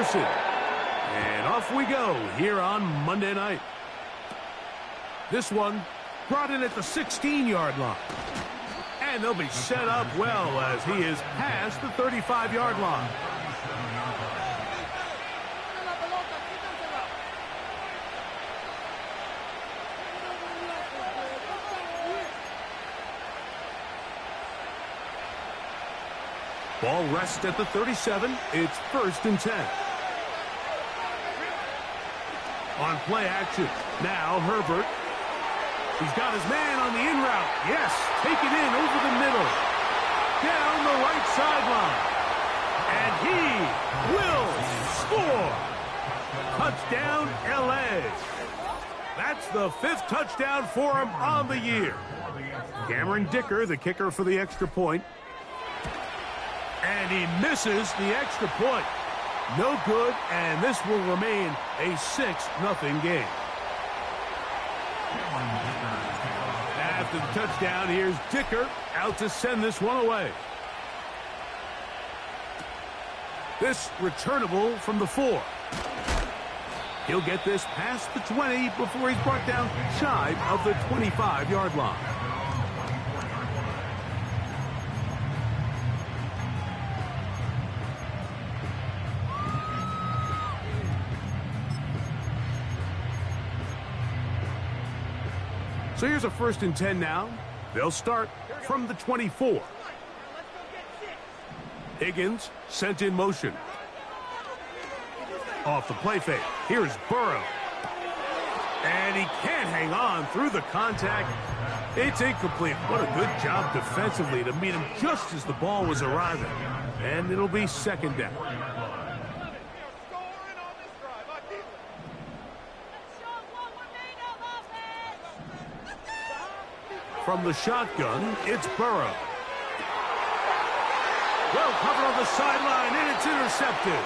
motion. And off we go here on Monday night. This one brought in at the 16-yard line. And they'll be set up well as he is past the 35-yard line. Ball rests at the 37. It's 1st and 10. On play action. Now Herbert. He's got his man on the in route. Yes, take it in over the middle. Down the right sideline. And he will score. Touchdown, L.A. That's the 5th touchdown for him on the year. Cameron Dicker, the kicker for the extra point. And he misses the extra point. No good, and this will remain a 6-0 game. After the touchdown, here's Dicker out to send this one away. This returnable from the 4. He'll get this past the 20 before he's brought down shy of the 25-yard line. So here's a 1st and 10 now. They'll start from the 24. Higgins sent in motion. Off the play fake. Here's Burrow. And he can't hang on through the contact. It's incomplete. What a good job defensively to meet him just as the ball was arriving. And it'll be 2nd down. From the shotgun, it's Burrow. Well covered on the sideline, and it's intercepted.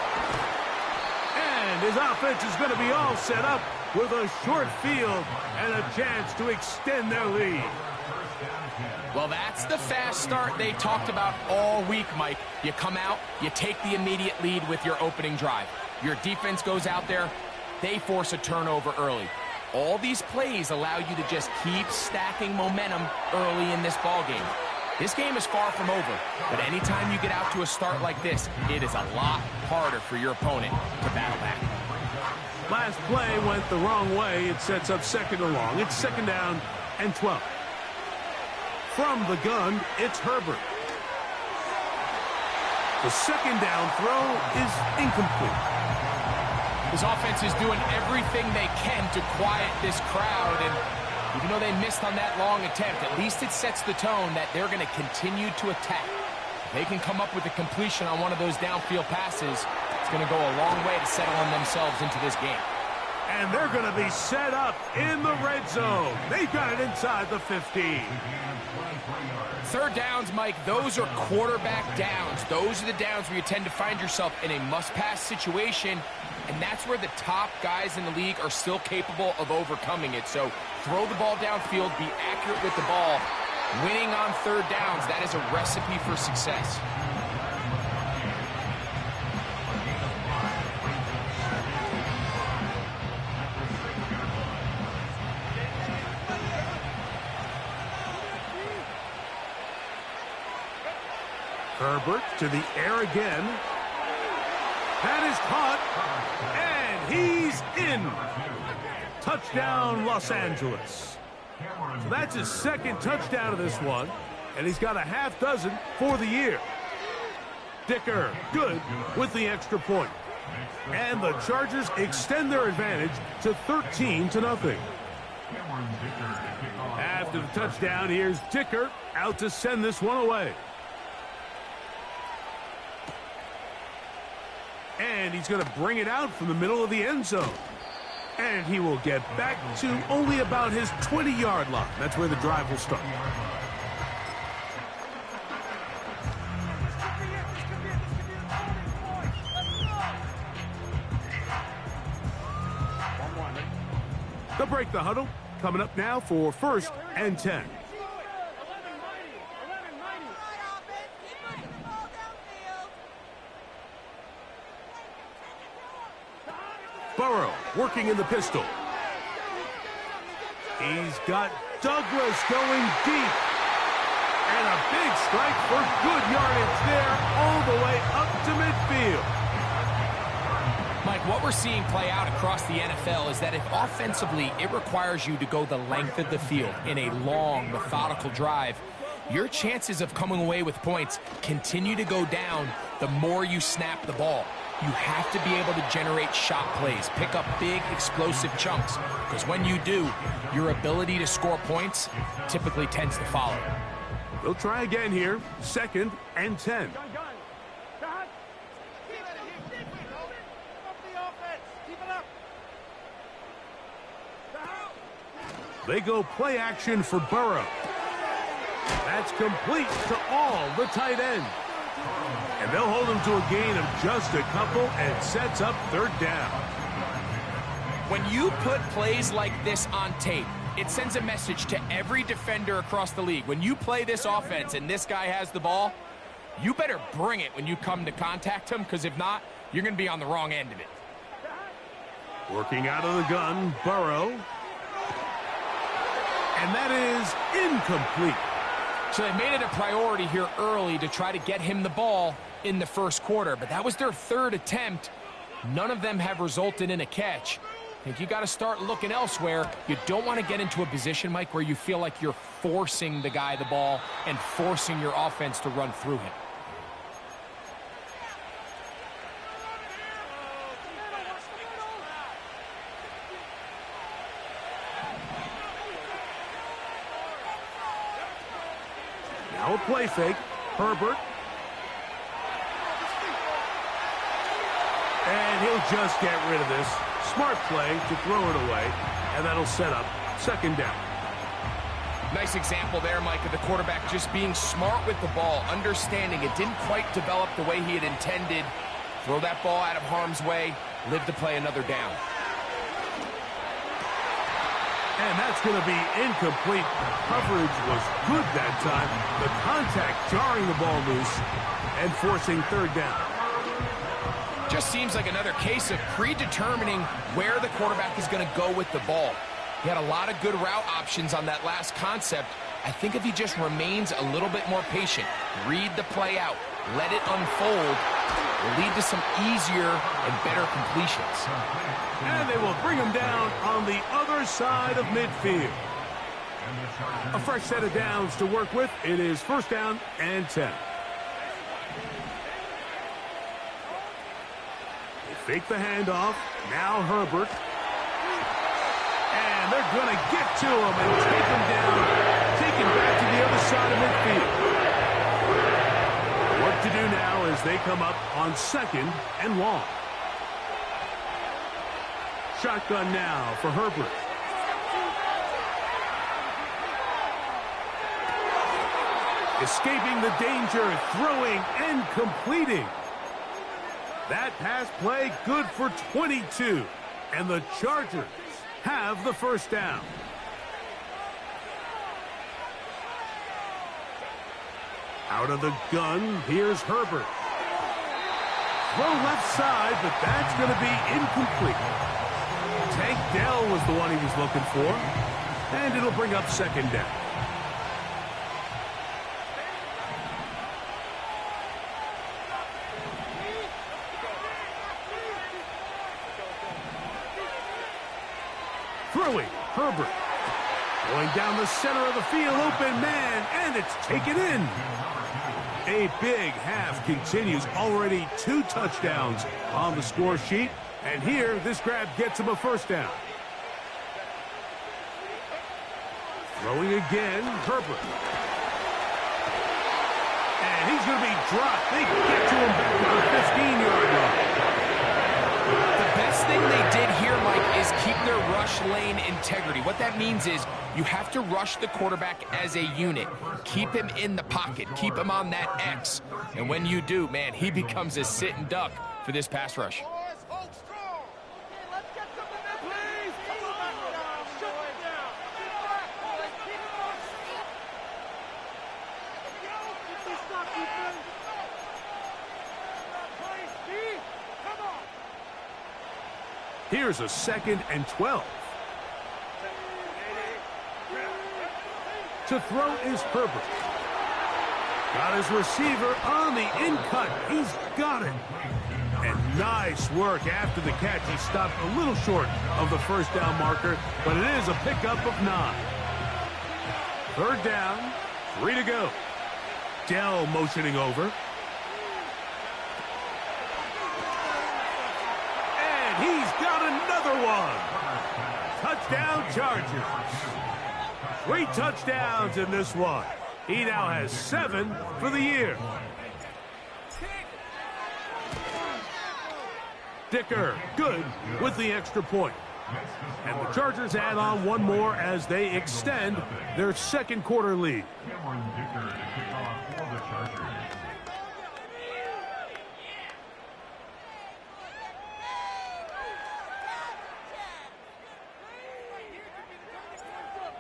And his offense is going to be all set up with a short field and a chance to extend their lead. Well, that's the fast start they talked about all week, Mike. You come out, you take the immediate lead with your opening drive. Your defense goes out there, they force a turnover early. All these plays allow you to just keep stacking momentum early in this ball game. This game is far from over, but anytime you get out to a start like this, it is a lot harder for your opponent to battle back. Last play went the wrong way. It sets up 2nd and long. It's 2nd down and 12. From the gun, it's Herbert. The 2nd down throw is incomplete. His offense is doing everything they can to quiet this crowd, and even though they missed on that long attempt, at least it sets the tone that they're going to continue to attack. If they can come up with a completion on one of those downfield passes, it's going to go a long way to settling themselves into this game. And they're going to be set up in the red zone. They've got it inside the 15. 3rd downs, Mike, those are quarterback downs. Those are the downs where you tend to find yourself in a must-pass situation, and that's where the top guys in the league are still capable of overcoming it. So throw the ball downfield, be accurate with the ball. Winning on 3rd downs, that is a recipe for success. Herbert to the air again. That is caught, and he's in. Touchdown, Los Angeles. So that's his 2nd touchdown of this one, and he's got a half dozen for the year. Dicker, good with the extra point. And the Chargers extend their advantage to 13-0. After the touchdown, here's Dicker out to send this one away. And he's going to bring it out from the middle of the end zone. And he will get back to only about his 20-yard line. That's where the drive will start. They'll break the huddle. Coming up now for 1st and 10. working in the pistol. He's got Douglas going deep. And a big strike for good yardage there all the way up to midfield. Mike, what we're seeing play out across the NFL is that if offensively it requires you to go the length of the field in a long, methodical drive, your chances of coming away with points continue to go down the more you snap the ball. You have to be able to generate shot plays, pick up big, explosive chunks, because when you do, your ability to score points typically tends to follow. They'll try again here, 2nd and 10. They go play action for Burrow. That's complete to all the tight ends. And they'll hold him to a gain of just a couple and sets up 3rd down. When you put plays like this on tape, it sends a message to every defender across the league. When you play this offense and this guy has the ball, you better bring it when you come to contact him, because if not, you're going to be on the wrong end of it. Working out of the gun, Burrow. And that is incomplete. So they made it a priority here early to try to get him the ball in the 1st quarter, but that was their 3rd attempt. None of them have resulted in a catch. I think you got to start looking elsewhere. You don't want to get into a position, Mike, where you feel like you're forcing the guy the ball and forcing your offense to run through him. Now a play fake. Herbert. And he'll just get rid of this. Smart play to throw it away. And that'll set up 2nd down. Nice example there, Mike, of the quarterback just being smart with the ball, understanding it didn't quite develop the way he had intended. Throw that ball out of harm's way, live to play another down. And that's going to be incomplete. Coverage was good that time. The contact jarring the ball loose and forcing 3rd down. Just seems like another case of predetermining where the quarterback is going to go with the ball. He had a lot of good route options on that last concept. I think if he just remains a little bit more patient, read the play out, let it unfold, will lead to some easier and better completions. And they will bring him down on the other side of midfield. A fresh set of downs to work with. It is 1st down and 10. They fake the handoff. Now Herbert. And they're going to get to him and take him down. Take him back to the other side of midfield. What to do now as they come up on 2nd and long. Shotgun now for Herbert. Escaping the danger, throwing and completing. That pass play good for 22. And the Chargers have the 1st down. Out of the gun, here's Herbert. Throw left side, but that's going to be incomplete. Tank Dell was the one he was looking for. And it'll bring up 2nd down. Throwing, Herbert. Going down the center of the field, open man, and it's taken in. A big half continues. Already 2 touchdowns on the score sheet. And here, this grab gets him a 1st down. Throwing again, Herbert. And he's going to be dropped. They get to him back at the 15-yard line. The best thing they did here, Mike, is keep their rush lane integrity. What that means is you have to rush the quarterback as a unit. Keep him in the pocket. Keep him on that X. And when you do, man, he becomes a sitting duck for this pass rush. Here's a 2nd and 12. To throw is Herbert. Got his receiver on the in-cut. He's got it. And nice work after the catch. He stopped a little short of the first down marker, but it is a pickup of 9. 3rd down, 3 to go. Dell motioning over. And he's got another one. Touchdown Chargers. 3 touchdowns in this one. He now has 7 for the year. Dicker, good with the extra point. And the Chargers add on one more as they extend their 2nd quarter lead.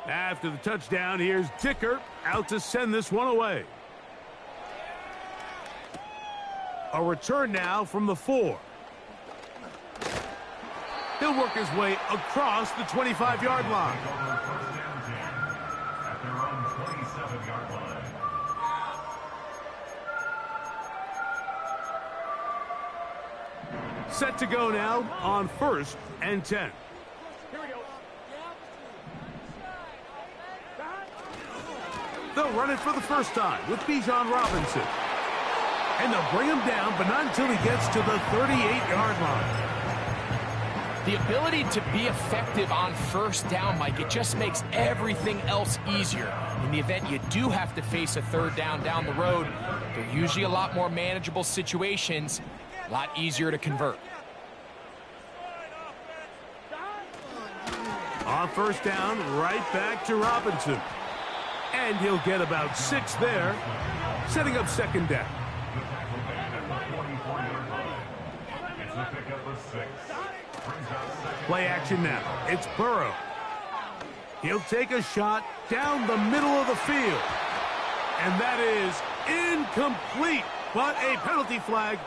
After the touchdown, here's Dicker out to send this one away. A return now from the 4. He'll work his way across the 25-yard line. Set to go now on 1st and 10. They'll run it for the first time with Bijan Robinson. And they'll bring him down, but not until he gets to the 38-yard line. The ability to be effective on 1st down, Mike, it just makes everything else easier. In the event you do have to face a 3rd down the road, they're usually a lot more manageable situations, a lot easier to convert. On 1st down, right back to Robinson. And he'll get about 6 there, setting up 2nd down. Play action now. It's Burrow. He'll take a shot down the middle of the field. And that is incomplete. But a penalty flag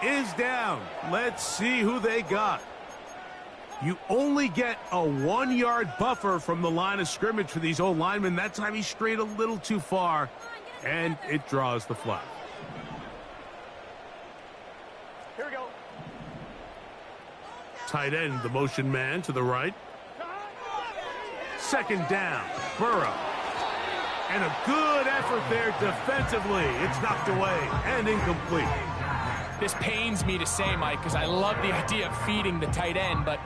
is down. Let's see who they got. You only get a 1-yard buffer from the line of scrimmage for these old linemen. That time he strayed a little too far, and it draws the flag. Here we go. Tight end, the motion man to the right. 2nd down, Burrow. And a good effort there defensively. It's knocked away and incomplete. This pains me to say, Mike, because I love the idea of feeding the tight end, but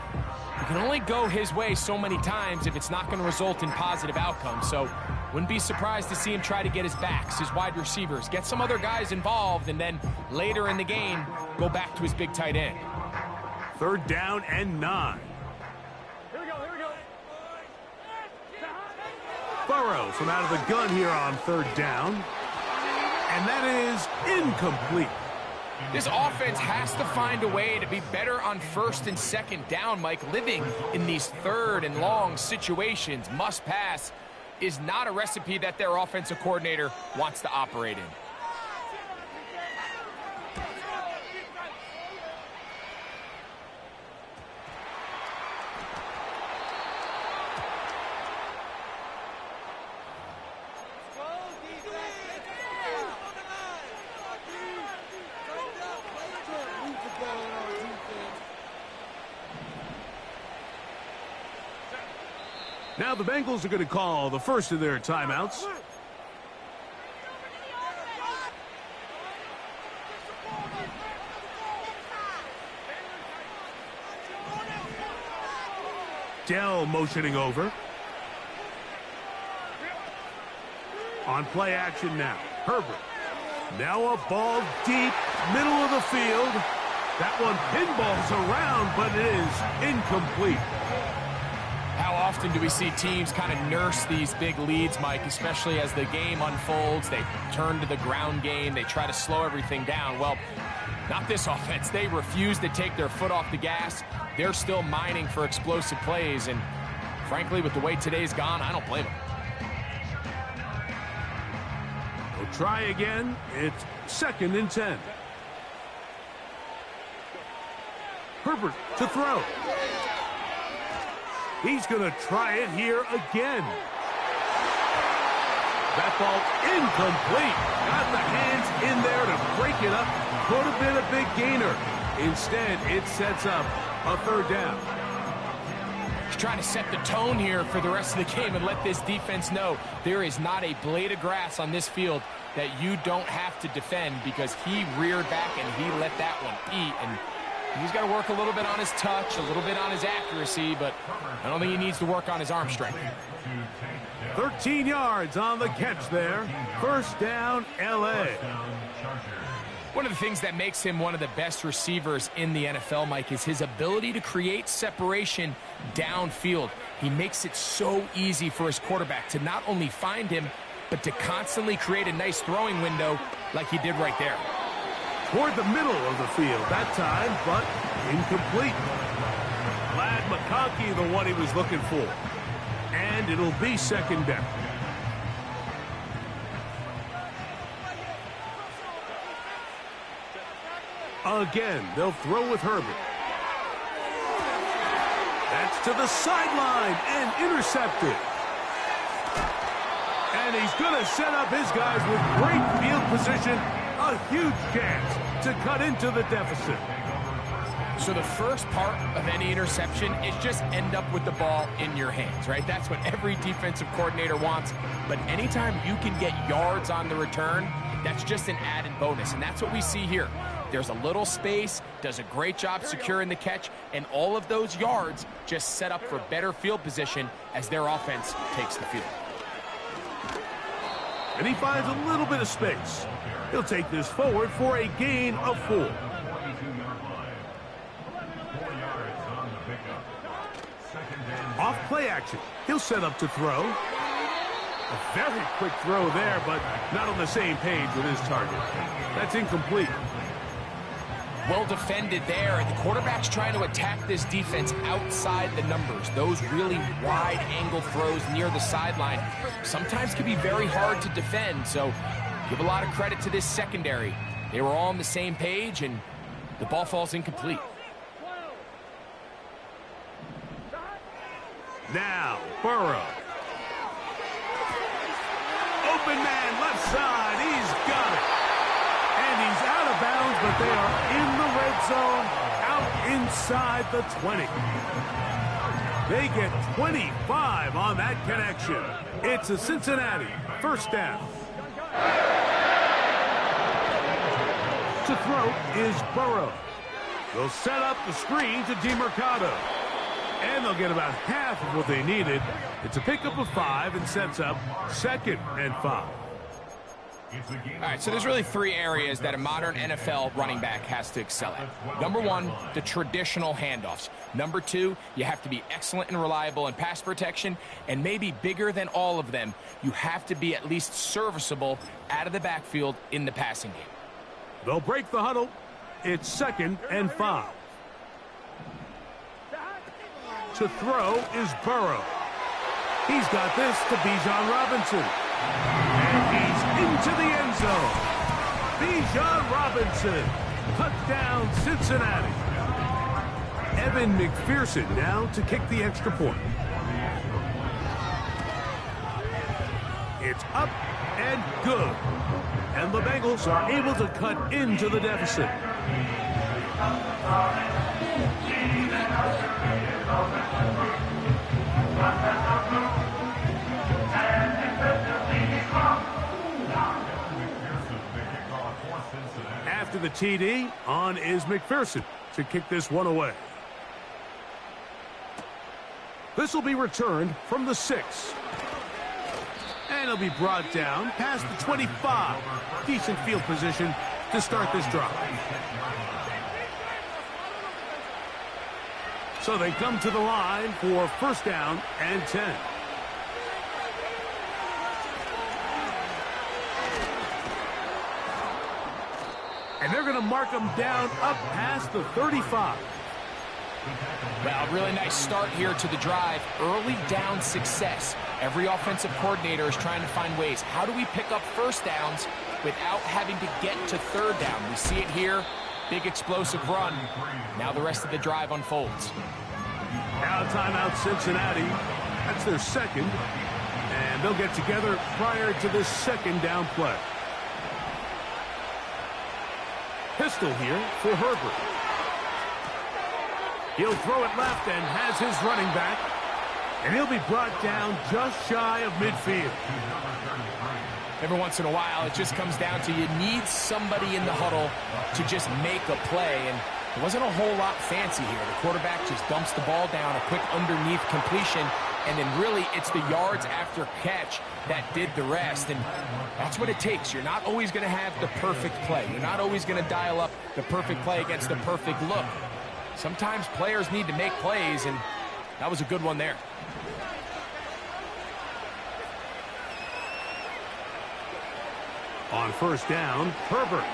you can only go his way so many times if it's not going to result in positive outcomes. So wouldn't be surprised to see him try to get his backs, his wide receivers, get some other guys involved, and then later in the game, go back to his big tight end. 3rd down and 9. Here we go, here we go. Burrow from out of the gun here on 3rd down. And that is incomplete. This offense has to find a way to be better on 1st and 2nd down, Mike. Living in these 3rd and long situations, must pass, is not a recipe that their offensive coordinator wants to operate in. Now the Bengals are going to call the first of their timeouts. Dell motioning over. On play action now, Herbert. Now a ball deep, middle of the field. That one pinballs around, but it is incomplete. How often do we see teams kind of nurse these big leads, Mike, especially as the game unfolds? They turn to the ground game. They try to slow everything down. Well, not this offense. They refuse to take their foot off the gas. They're still mining for explosive plays, and frankly, with the way today's gone, I don't blame them. We'll try again. It's 2nd and 10. Herbert to throw. He's going to try it here again. That ball incomplete. Got the hands in there to break it up. Could have been a big gainer. Instead, it sets up a third down. He's trying to set the tone here for the rest of the game and let this defense know there is not a blade of grass on this field that you don't have to defend, because he reared back and he let that one eat. And he's got to work a little bit on his touch, a little bit on his accuracy, but I don't think he needs to work on his arm strength. 13 yards on the catch there. First down, L.A. One of the things that makes him one of the best receivers in the NFL, Mike, is his ability to create separation downfield. He makes it so easy for his quarterback to not only find him, but to constantly create a nice throwing window like he did right there. Toward the middle of the field that time, but incomplete. Glad McConkey the one he was looking for. And it'll be second down. Again, they'll throw with Herbert. That's to the sideline and intercepted. And he's going to set up his guys with great field position. A huge chance to cut into the deficit. So the first part of any interception is just end up with the ball in your hands, right? That's what every defensive coordinator wants. But anytime you can get yards on the return, that's just an added bonus. And that's what we see here. There's a little space, does a great job securing the catch, and all of those yards just set up for better field position as their offense takes the field. And he finds a little bit of space. He'll take this forward for a gain of 4. Off play action. He'll set up to throw. A very quick throw there, but not on the same page with his target. That's incomplete. Well defended there, and the quarterback's trying to attack this defense outside the numbers. Those really wide angle throws near the sideline sometimes can be very hard to defend, so give a lot of credit to this secondary. They were all on the same page, and the ball falls incomplete. Now, Burrow. Open man, left side. He's got it. And he's out of bounds, but they are in the red zone, out inside the 20. They get 25 on that connection. It's a Cincinnati first down. To throw is Burrow. They'll set up the screen to DeMercado. And they'll get about half of what they needed. It's a pickup of 5 and sets up second and 5. All right, so there's really 3 areas that a modern NFL running back has to excel at. Number 1, the traditional handoffs. Number 2, you have to be excellent and reliable in pass protection. And maybe bigger than all of them, you have to be at least serviceable out of the backfield in the passing game. They'll break the huddle. It's second and 5. To throw is Burrow. He's got this to Bijan Robinson. And he's into the end zone. Bijan Robinson. Touchdown, Cincinnati. Evan McPherson now to kick the extra point. It's up and good. And the Bengals are able to cut into the deficit. After the TD, on is McPherson to kick this one away. This will be returned from the 6. And it'll be brought down past the 25. Decent field position to start this drive. So they come to the line for first down and 10. And they're going to mark them down up past the 35. Well, really nice start here to the drive. Early down success. Every offensive coordinator is trying to find ways. How do we pick up first downs without having to get to third down? We see it here. Big explosive run. Now the rest of the drive unfolds. Now timeout Cincinnati. That's their second. And they'll get together prior to this second down play. Pistol here for Herbert. He'll throw it left and has his running back. And he'll be brought down just shy of midfield. Every once in a while, it just comes down to you need somebody in the huddle to just make a play. And it wasn't a whole lot fancy here. The quarterback just dumps the ball down, a quick underneath completion, and then really it's the yards after catch that did the rest. And that's what it takes. You're not always going to have the perfect play. You're not always going to dial up the perfect play against the perfect look. Sometimes players need to make plays, and that was a good one there. On first down, Herbert.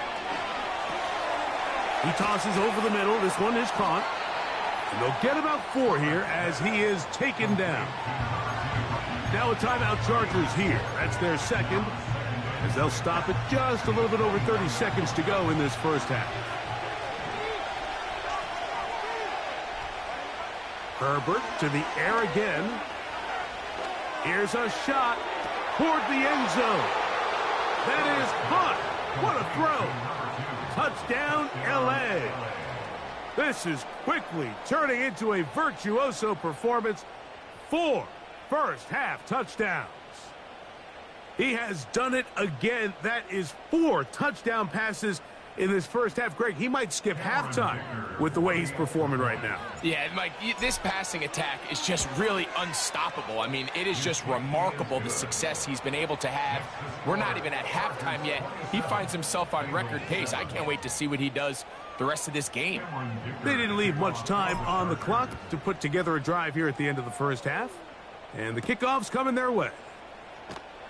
He tosses over the middle. This one is caught. And they'll get about 4 here as he is taken down. Now a timeout Chargers here. That's their second, as they'll stop it just a little bit over 30 seconds to go in this first half. Herbert to the air again. Here's a shot toward the end zone. That is caught. What a throw. Touchdown, L.A. This is quickly turning into a virtuoso performance. 4 first-half touchdowns. He has done it again. That is 4 touchdown passes in this first half. Greg, he might skip halftime with the way he's performing right now. Yeah, Mike, this passing attack is just really unstoppable. I mean, it is just remarkable the success he's been able to have. We're not even at halftime yet. He finds himself on record pace. I can't wait to see what he does the rest of this game. They didn't leave much time on the clock to put together a drive here at the end of the first half. And the kickoff's coming their way.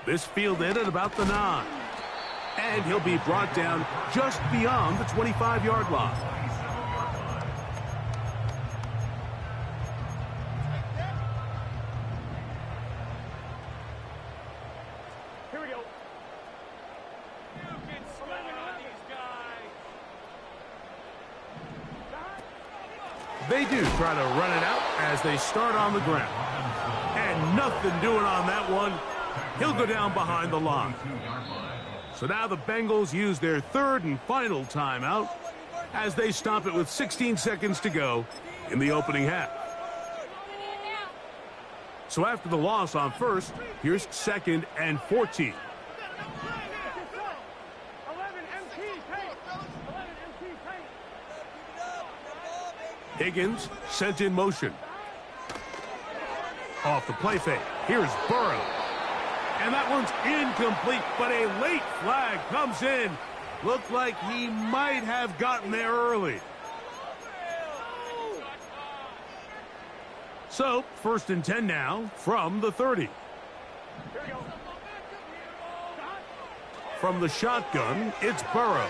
This fielded at about the 9. And he'll be brought down just beyond the 25-yard line. Here we go. You can slam it on these guys. They do try to run it out as they start on the ground. And nothing doing on that one. He'll go down behind the line. So now the Bengals use their third and final timeout as they stop it with 16 seconds to go in the opening half. So after the loss on first, here's 2nd and 14. 11 MT paint. 11 MT paint. Higgins sent in motion. Off the play fake. Here's Burrow. And that one's incomplete, but a late flag comes in. Looked like he might have gotten there early. So, 1st and 10 now from the 30. Here we go. From the shotgun, it's Burrow.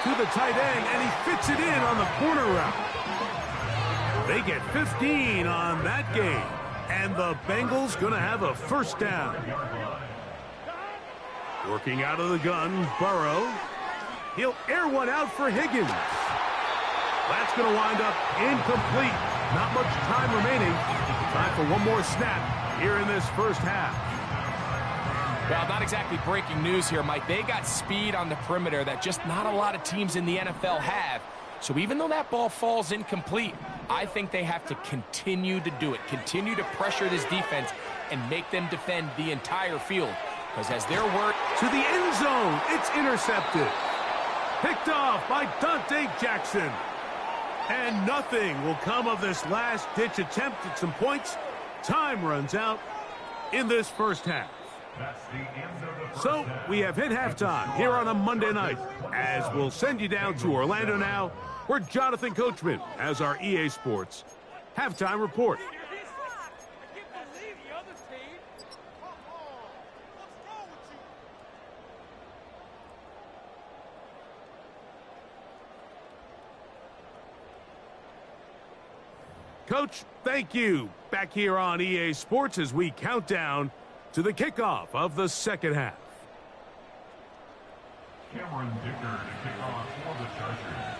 To the tight end, and he fits it in on the corner route. They get 15 on that game. And the Bengals going to have a first down. Working out of the gun, Burrow. He'll air one out for Higgins. That's going to wind up incomplete. Not much time remaining. Time for one more snap here in this first half. Well, not exactly breaking news here, Mike. They got speed on the perimeter that just not a lot of teams in the NFL have. So even though that ball falls incomplete, I think they have to continue to do it. Continue to pressure this defense and make them defend the entire field. Because as their word... To the end zone, it's intercepted. Picked off by Dante Jackson. And nothing will come of this last-ditch attempt at some points. Time runs out in this first half. So we have hit halftime here on a Monday night, as we'll send you down to Orlando now, where Jonathan Coachman has our EA Sports halftime report. Coach, thank you. Back here on EA Sports as we count down to the kickoff of the second half. Cameron Dicker to kick off for the Chargers.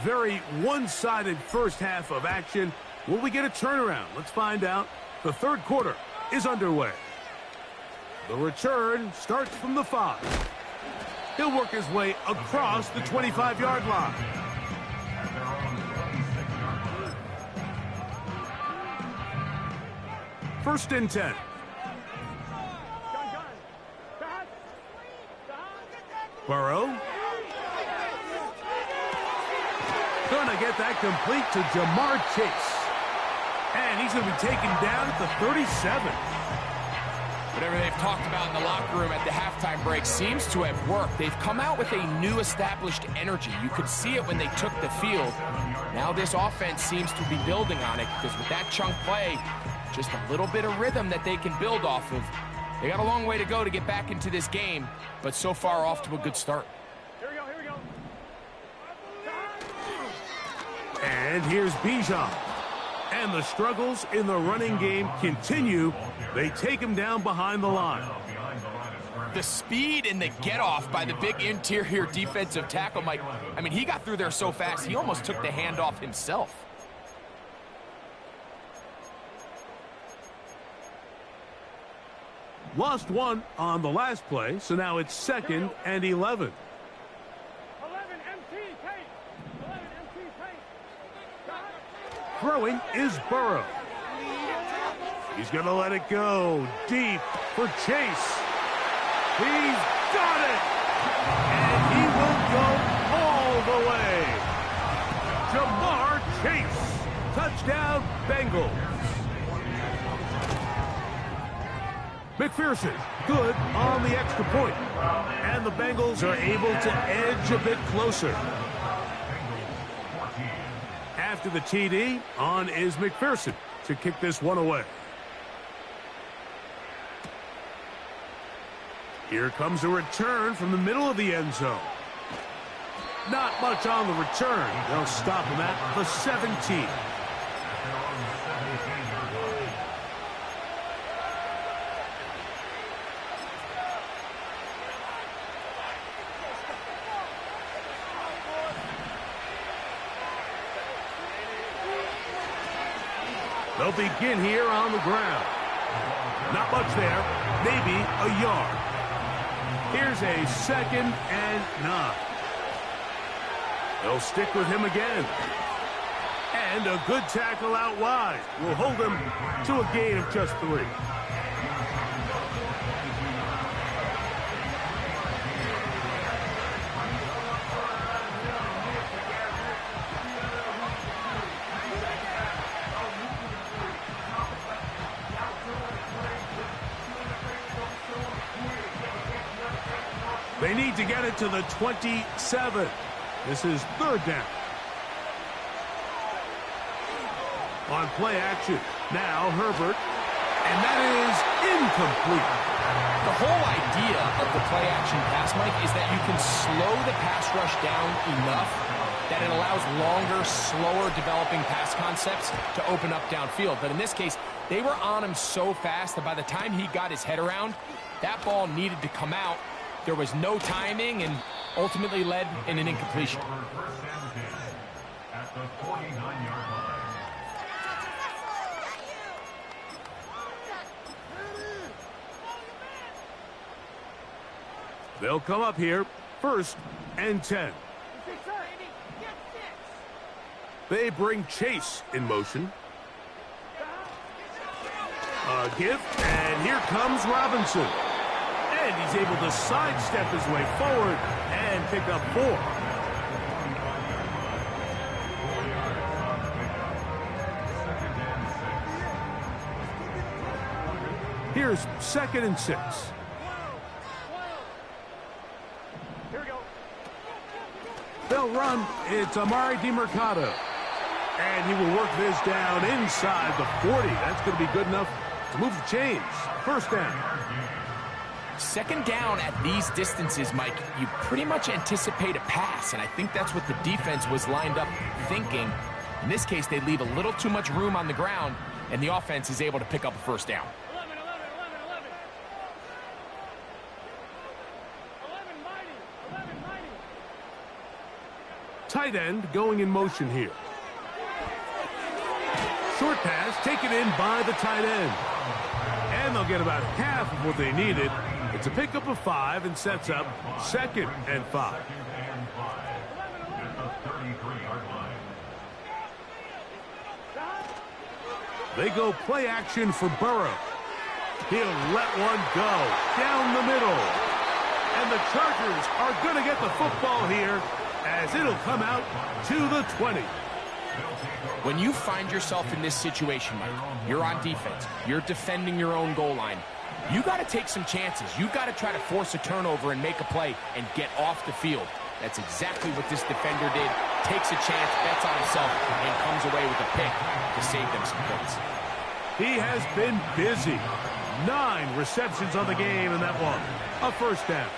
Very one-sided first half of action. Will we get a turnaround? Let's find out. The third quarter is underway. The return starts from the 5. He'll work his way across the 25-yard line. First and 10. Burrow. Gonna get that complete to Jamar Chase. And he's going to be taken down at the 37. Whatever they've talked about in the locker room at the halftime break seems to have worked. They've come out with a new established energy. You could see it when they took the field. Now this offense seems to be building on it because with that chunk play, just a little bit of rhythm that they can build off of. They got a long way to go to get back into this game, but so far off to a good start. Here we go, here we go. And here's Bijan. And the struggles in the running game continue. They take him down behind the line. The speed and the get-off by the big interior defensive tackle, Mike. I mean, he got through there so fast, he almost took the handoff himself. Lost one on the last play, so now it's 2nd and 11. 11 MT pace. 11 MT pace. Throwing is Burrow. He's going to let it go deep for Chase. He's got it! And he will go all the way. Jamar Chase. Touchdown, Bengals. McPherson, good on the extra point. And the Bengals are able to edge a bit closer. After the TD, on is McPherson to kick this one away. Here comes a return from the middle of the end zone. Not much on the return. They'll stop him at the 17. They'll begin here on the ground. Not much there, maybe a yard. Here's a 2nd and 9. They'll stick with him again. And a good tackle out wide will hold him to a gain of just 3. They need to get it to the 27. This is 3rd down. On play action. Now Herbert. And that is incomplete. The whole idea of the play action pass, Mike, is that you can slow the pass rush down enough that it allows longer, slower developing pass concepts to open up downfield. But in this case, they were on him so fast that by the time he got his head around, that ball needed to come out. There was no timing and ultimately led in an incompletion. At the 49-yard line. They'll come up here, 1st and 10. They bring Chase in motion. A give, and here comes Robinson. And he's able to sidestep his way forward and pick up 4. Here's 2nd and 6. Here we go. They'll run. It's Amari DeMercado. And he will work this down inside the 40. That's going to be good enough to move the chains. 1st down. 2nd down at these distances, Mike, you pretty much anticipate a pass, and I think that's what the defense was lined up thinking. In this case, they leave a little too much room on the ground, and the offense is able to pick up a 1st down. 11 mighty. Tight end going in motion here. Short pass taken in by the tight end. And they'll get about half of what they needed. It's a pickup of 5 and sets up 2nd and 5. They go play action for Burrow. He'll let one go down the middle. And the Chargers are going to get the football here as it'll come out to the 20. When you find yourself in this situation, Mike, you're on defense, you're defending your own goal line, you got to take some chances. You got to try to force a turnover and make a play and get off the field. That's exactly what this defender did. Takes a chance, bets on himself, and comes away with a pick to save them some points. He has been busy. 9 receptions on the game, and that one, a first down.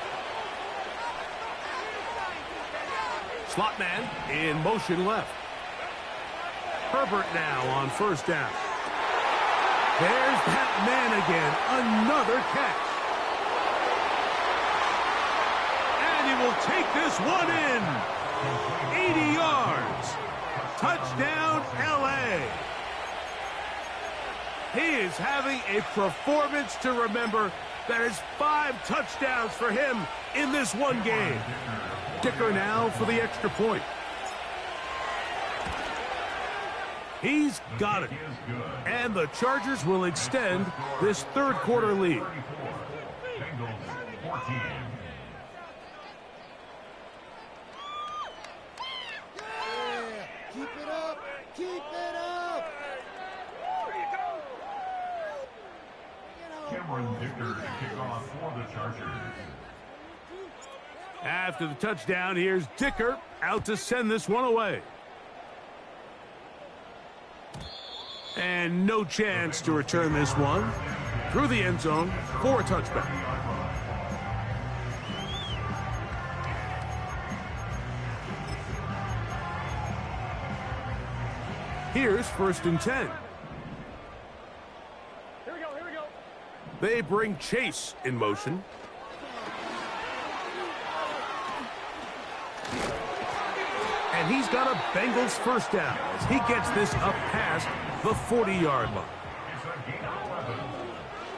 Slot man in motion left. Herbert now on first down. There's that man again. Another catch. And he will take this one in. 80 yards. Touchdown, L.A. He is having a performance to remember. That is 5 touchdowns for him in this one game. Dicker now for the extra point. He's got it. And the Chargers will extend this third quarter lead. Keep it up! Keep it up! Cameron Dicker to kick off for the Chargers. After the touchdown, here's Dicker out to send this one away. And no chance to return this one through the end zone for a touchback. Here's 1st and 10. Here we go, here we go. They bring Chase in motion. And he's got a Bengals first down as he gets this up past the 40-yard line.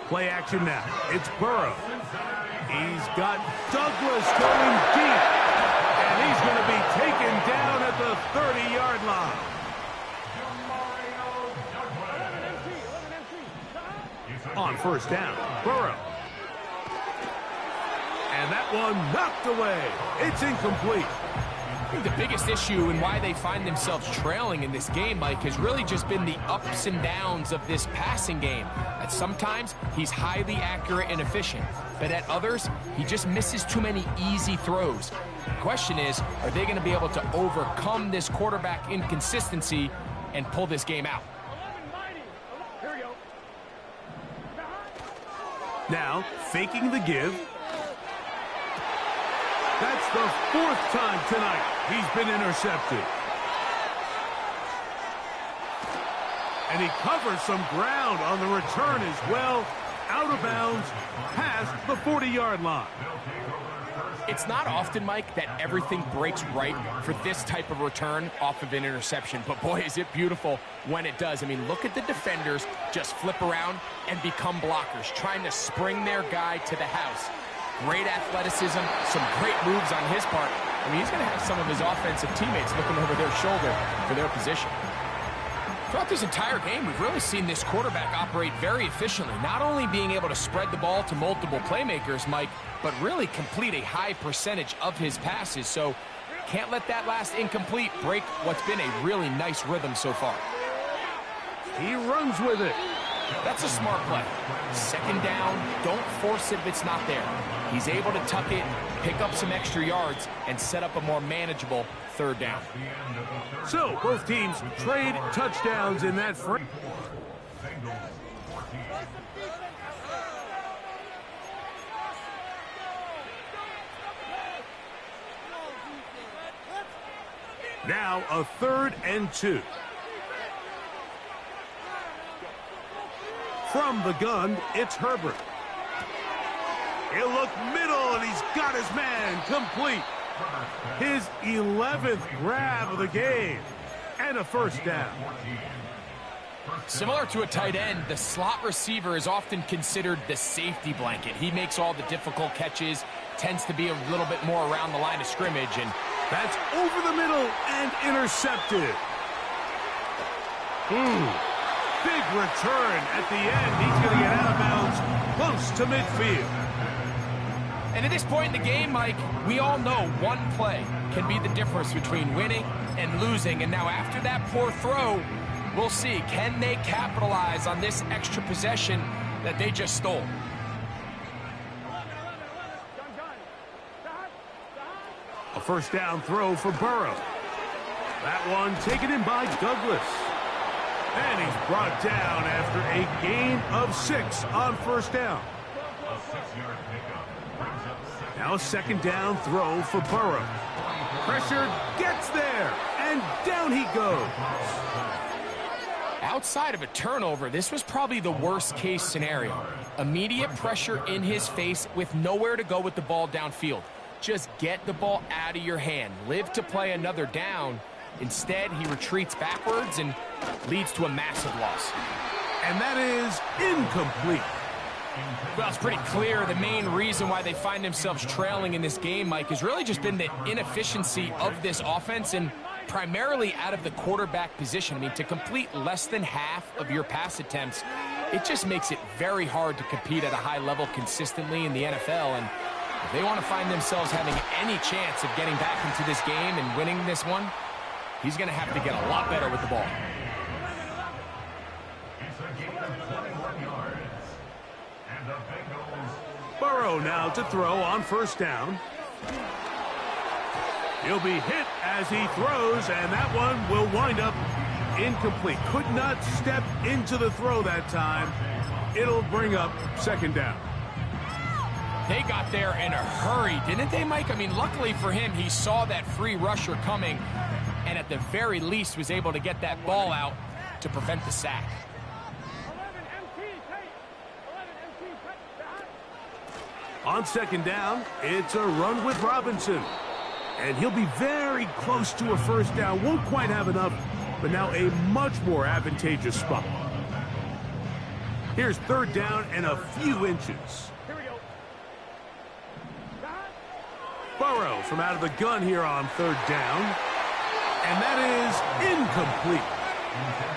Play action now. It's Burrow. He's got Douglas going deep. And he's going to be taken down at the 30-yard line. On first down, Burrow. And that one knocked away. It's incomplete. I think the biggest issue and why they find themselves trailing in this game, Mike, has really just been the ups and downs of this passing game. At sometimes, he's highly accurate and efficient, but at others, he just misses too many easy throws. The question is, are they going to be able to overcome this quarterback inconsistency and pull this game out? Here we go. Now, faking the give. That's the 4th time tonight he's been intercepted. And he covers some ground on the return as well. Out of bounds, past the 40-yard line. It's not often, Mike, that everything breaks right for this type of return off of an interception. But, boy, is it beautiful when it does. I mean, look at the defenders just flip around and become blockers, trying to spring their guy to the house. Great athleticism, some great moves on his part. I mean, he's going to have some of his offensive teammates looking over their shoulder for their position. Throughout this entire game, we've really seen this quarterback operate very efficiently, not only being able to spread the ball to multiple playmakers, Mike, but really complete a high percentage of his passes. So can't let that last incomplete break what's been a really nice rhythm so far. He runs with it. That's a smart play. 2nd down, don't force it if it's not there. He's able to tuck it, pick up some extra yards, and set up a more manageable 3rd down. So, both teams trade touchdowns in that frame. Now, a 3rd and 2. From the gun, it's Herbert. He'll look middle, and he's got his man complete. His 11th grab of the game. And a first down. Similar to a tight end, the slot receiver is often considered the safety blanket. He makes all the difficult catches, tends to be a little bit more around the line of scrimmage, and that's over the middle and intercepted. Big return at the end. He's going to get out of bounds close to midfield. And at this point in the game, Mike, we all know one play can be the difference between winning and losing. And now after that poor throw, we'll see, can they capitalize on this extra possession that they just stole? A first down throw for Burrow. That one taken in by Douglas. And he's brought down after a gain of 6 on first down. Now a second down throw for Burrow. Pressure gets there, and down he goes. Outside of a turnover, this was probably the worst-case scenario. Immediate pressure in his face with nowhere to go with the ball downfield. Just get the ball out of your hand. Live to play another down. Instead, he retreats backwards and leads to a massive loss. And that is incomplete. Well, it's pretty clear the main reason why they find themselves trailing in this game, Mike, has really just been the inefficiency of this offense and primarily out of the quarterback position. I mean, to complete less than half of your pass attempts, it just makes it very hard to compete at a high level consistently in the NFL. And if they want to find themselves having any chance of getting back into this game and winning this one, he's going to have to get a lot better with the ball. Burrow now to throw on first down. He'll be hit as he throws, and that one will wind up incomplete. Could not step into the throw that time. It'll bring up second down. They got there in a hurry, didn't they, Mike? I mean, luckily for him, he saw that free rusher coming, and at the very least was able to get that ball out to prevent the sack. On second down, it's a run with Robinson. And he'll be very close to a first down. Won't quite have enough, but now a much more advantageous spot. Here's third down and a few inches. Burrow from out of the gun here on third down. And that is incomplete.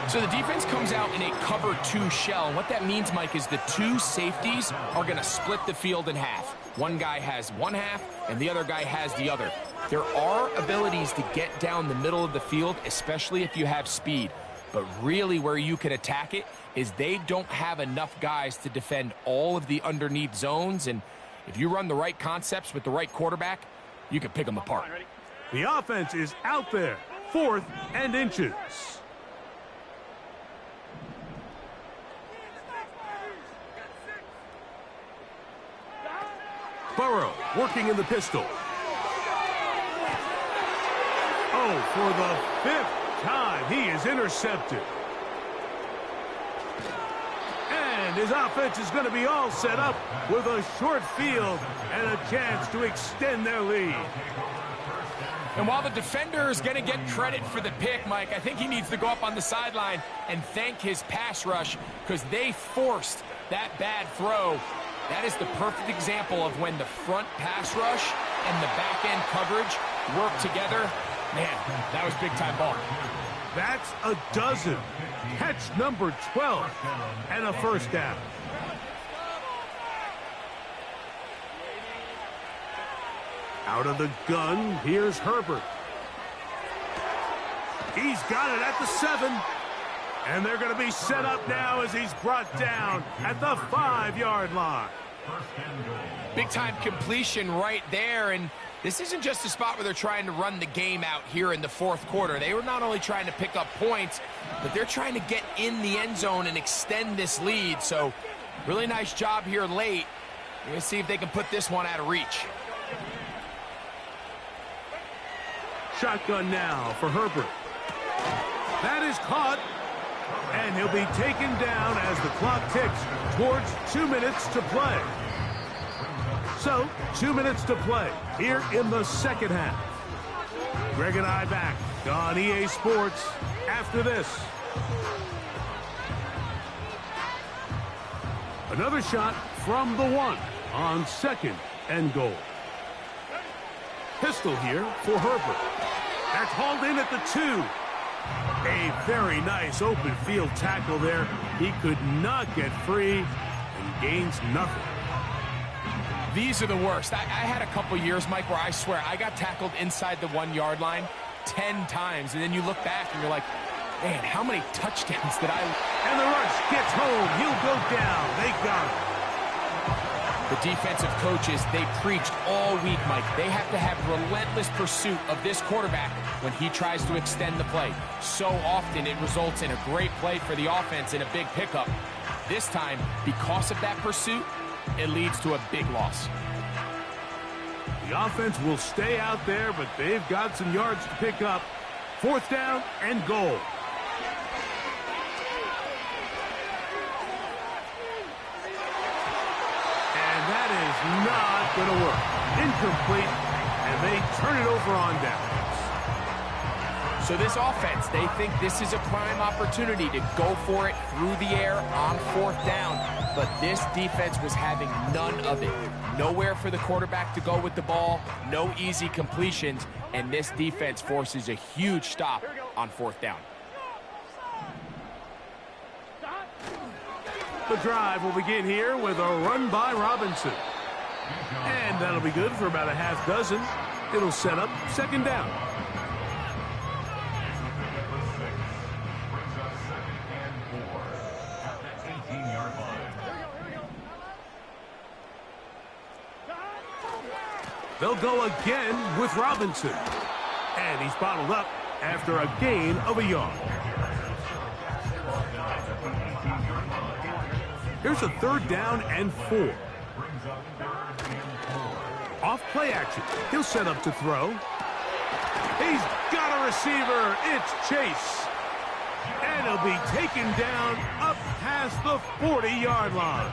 So the defense comes out in a cover 2 shell. And what that means, Mike, is the 2 safeties are going to split the field in half. One guy has one half, and the other guy has the other. There are abilities to get down the middle of the field, especially if you have speed. But really where you can attack it is they don't have enough guys to defend all of the underneath zones. And if you run the right concepts with the right quarterback, you can pick them apart. The offense is out there. 4th and inches. Burrow working in the pistol. Oh, for the 5th time, he is intercepted. And his offense is going to be all set up with a short field and a chance to extend their lead. And while the defender is going to get credit for the pick, Mike, I think he needs to go up on the sideline and thank his pass rush because they forced that bad throw. That is the perfect example of when the front pass rush and the back-end coverage work together. Man, that was big-time ball. That's a dozen. Catch number 12 and a first down. Out of the gun, here's Herbert. He's got it at the 7. And they're going to be set up now as he's brought down at the 5-yard line. Big-time completion right there, and this isn't just a spot where they're trying to run the game out here in the 4th quarter. They were not only trying to pick up points, but they're trying to get in the end zone and extend this lead. So, really nice job here late. We're going to see if they can put this one out of reach. Shotgun now for Herbert. That is caught. And he'll be taken down as the clock ticks towards 2 minutes to play. So, 2 minutes to play here in the second half. Greg and I back on EA Sports after this. Another shot from the 1 on 2nd and goal. Pistol here for Herbert. That's hauled in at the 2. A very nice open field tackle there. He could not get free and gains nothing. These are the worst. I had a couple years, Mike, where I swear I got tackled inside the 1-yard line 10 times, and then you look back and you're like, man, how many touchdowns did I... And the rush gets home. He'll go down. They got him. The defensive coaches, they preached all week, Mike. They have to have relentless pursuit of this quarterback when he tries to extend the play. So often it results in a great play for the offense and a big pickup. This time, because of that pursuit, it leads to a big loss. The offense will stay out there, but they've got some yards to pick up. 4th down and goal. That is not going to work. Incomplete, and they turn it over on downs. So this offense, they think this is a prime opportunity to go for it through the air on 4th down, but this defense was having none of it. Nowhere for the quarterback to go with the ball, no easy completions, and this defense forces a huge stop on 4th down. The drive will begin here with a run by Robinson. And that'll be good for about a half dozen. It'll set up 2nd down. They'll go again with Robinson. And he's bottled up after a gain of a yard. Here's a 3rd down and 4. Off play action. He'll set up to throw. He's got a receiver. It's Chase. And he'll be taken down up past the 40-yard line.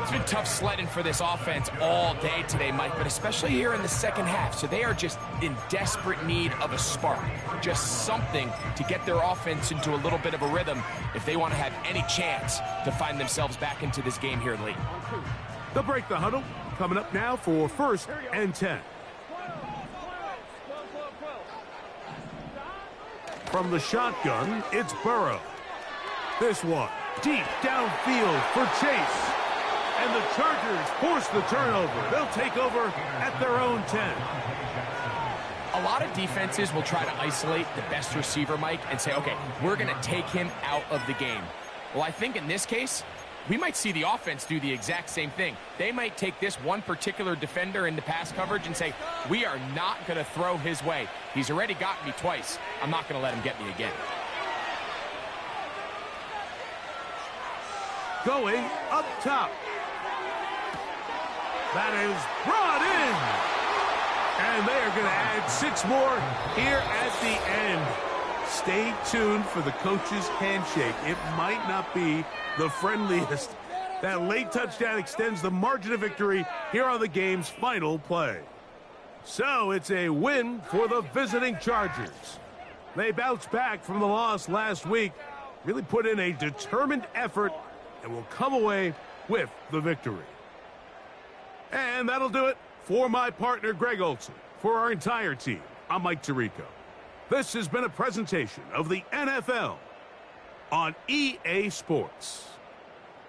It's been tough sledding for this offense all day today, Mike, but especially here in the second half. So they are just in desperate need of a spark, just something to get their offense into a little bit of a rhythm if they want to have any chance to find themselves back into this game here late. They'll break the huddle. Coming up now for 1st and 10. From the shotgun, it's Burrow. This one deep downfield for Chase. And the Chargers force the turnover. They'll take over at their own 10. A lot of defenses will try to isolate the best receiver, Mike, and say, okay, we're going to take him out of the game. Well, I think in this case, we might see the offense do the exact same thing. They might take this one particular defender into pass coverage and say, we are not going to throw his way. He's already gotten me twice. I'm not going to let him get me again. Going up top. That is brought in. And they are going to add 6 more here at the end. Stay tuned for the coach's handshake. It might not be the friendliest. That late touchdown extends the margin of victory here on the game's final play. So it's a win for the visiting Chargers. They bounced back from the loss last week, really put in a determined effort, and will come away with the victory. And that'll do it for my partner, Greg Olson. For our entire team, I'm Mike Tirico. This has been a presentation of the NFL on EA Sports.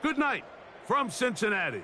Good night from Cincinnati.